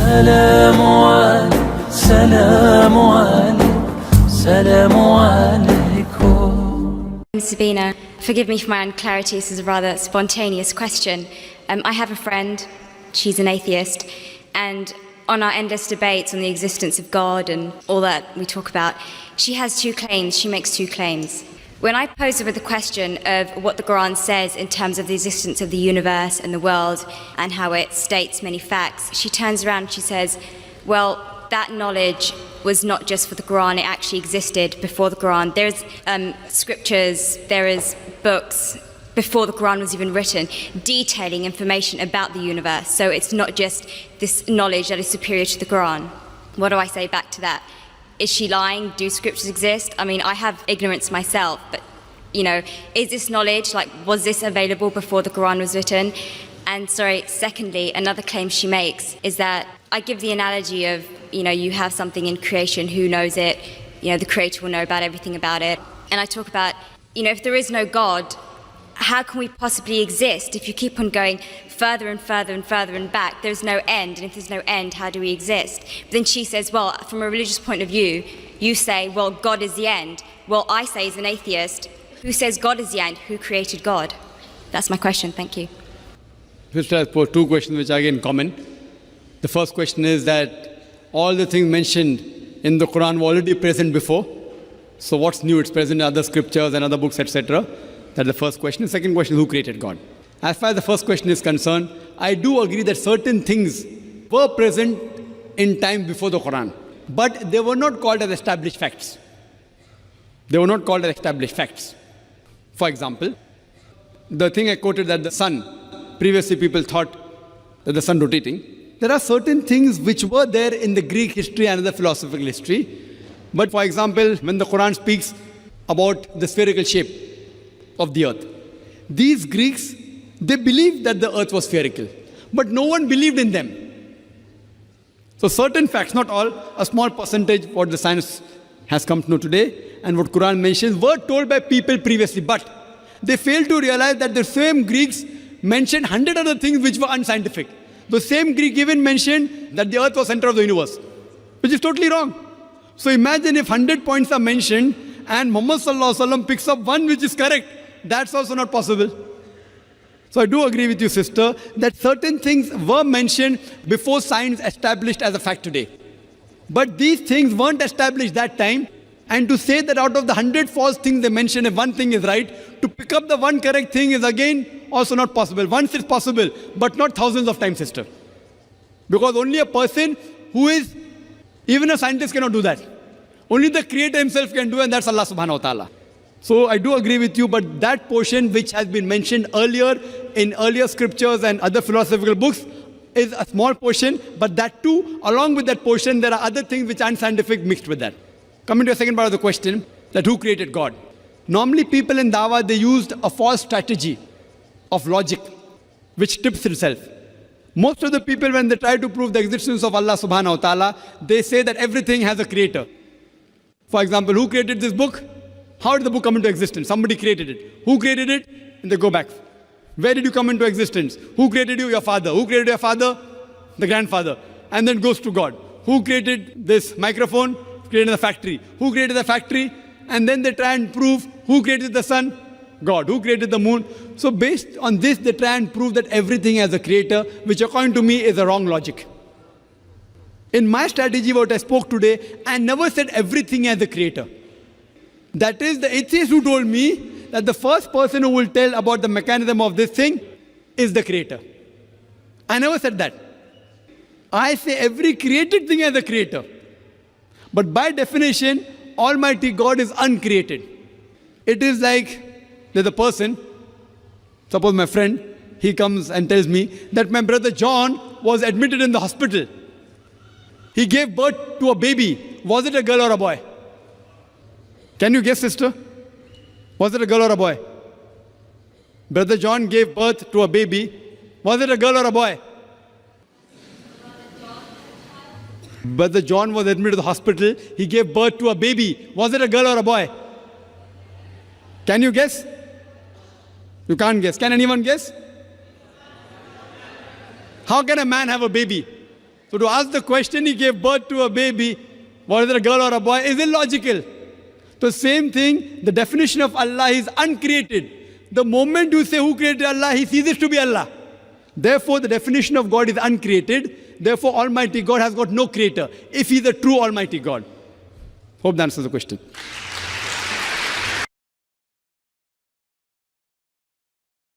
سلام عليك سلام عليك سلام عليكم. Sabina, forgive me for my unclarity, this is a rather spontaneous question. I have a friend, she's an atheist, and on our endless debates on the existence of God and all that we talk about, she has two claims, she makes two claims. When I pose her with the question of what the Quran says in terms of the existence of the universe and the world and how it states many facts, she turns around and she says, well, that knowledge was not just for the Quran, it actually existed before the Quran. There's scriptures, there is books before the Quran was even written, detailing information about the universe. So it's not just this knowledge that is superior to the Quran. What do I say back to that? Is she lying? Do scriptures exist? I mean, I have ignorance myself, but, you know, is this knowledge, like, was this available before the Quran was written? And secondly, another claim she makes is that I give the analogy of, you know, you have something in creation, who knows it? You know, the Creator will know about everything about it. And I talk about, you know, if there is no God, how can we possibly exist if you keep on going further and further and further and back? There's no end, and if there's no end, how do we exist? But then she says, well, from a religious point of view, you say, well, God is the end. Well, I say as an atheist, who says God is the end? Who created God? That's my question, thank you. First, I pose two questions which are again common. The first question is that all the things mentioned in the Quran were already present before. So what's new? It's present in other scriptures and other books, etc. That's the first question. The second question is, who created God? As far as the first question is concerned, I do agree that certain things were present in time before the Quran, but they were not called as established facts. They were not called as established facts. For example, the thing I quoted that the sun, previously people thought that the sun rotating. There are certain things which were there in the Greek history and the philosophical history. But for example, when the Quran speaks about the spherical shape of the earth, these Greeks, they believed that the earth was spherical, but no one believed in them. So certain facts, not all, a small percentage, what the science has come to know today and what Quran mentions, were told by people previously, but they failed to realize that the same Greeks mentioned 100 other things which were unscientific. The same Greek even mentioned that the earth was center of the universe, which is totally wrong. So imagine if 100 points are mentioned and Muhammad Sallallahu Alaihi Wasallam picks up one which is correct. That's also not possible. So I do agree with you, sister, that certain things were mentioned before science established as a fact today. But these things weren't established that time. And to say that out of the 100 false things they mentioned, if one thing is right, to pick up the one correct thing is again also not possible. Once it's possible, but not thousands of times, sister. Because only a person who is, even a scientist cannot do that. Only the Creator himself can do, and that's Allah subhanahu wa ta'ala. So I do agree with you, but that portion which has been mentioned earlier in earlier scriptures and other philosophical books is a small portion, but that too, along with that portion, there are other things which aren't scientific mixed with that. Coming to the second part of the question, that who created God? Normally people in Dawah, they used a false strategy of logic, which tips itself. Most of the people, when they try to prove the existence of Allah subhanahu wa ta'ala, they say that everything has a creator. For example, who created this book? How did the book come into existence? Somebody created it. Who created it? And they go back. Where did you come into existence? Who created you? Your father. Who created your father? The grandfather. And then goes to God. Who created this microphone? Created the factory. Who created the factory? And then they try and prove who created the sun? God. Who created the moon? So based on this, they try and prove that everything has a creator, which according to me is a wrong logic. In my strategy, what I spoke today, I never said everything has a creator. That is the atheist who told me that the first person who will tell about the mechanism of this thing is the creator. I never said that. I say every created thing has a creator. But by definition, Almighty God is uncreated. It is like there's a person, suppose my friend, he comes and tells me that my brother John was admitted in the hospital. He gave birth to a baby. Was it a girl or a boy? Can you guess, sister? Was it a girl or a boy? Brother John gave birth to a baby. Was it a girl or a boy? Brother John was admitted to the hospital. He gave birth to a baby. Was it a girl or a boy? Can you guess? You can't guess. Can anyone guess? How can a man have a baby? So to ask the question, he gave birth to a baby, whether a girl or a boy, is illogical. The same thing, the definition of Allah is uncreated. The moment you say who created Allah, he ceases to be Allah. Therefore, the definition of God is uncreated. Therefore, Almighty God has got no creator, if he is a true Almighty God. Hope that answers the question.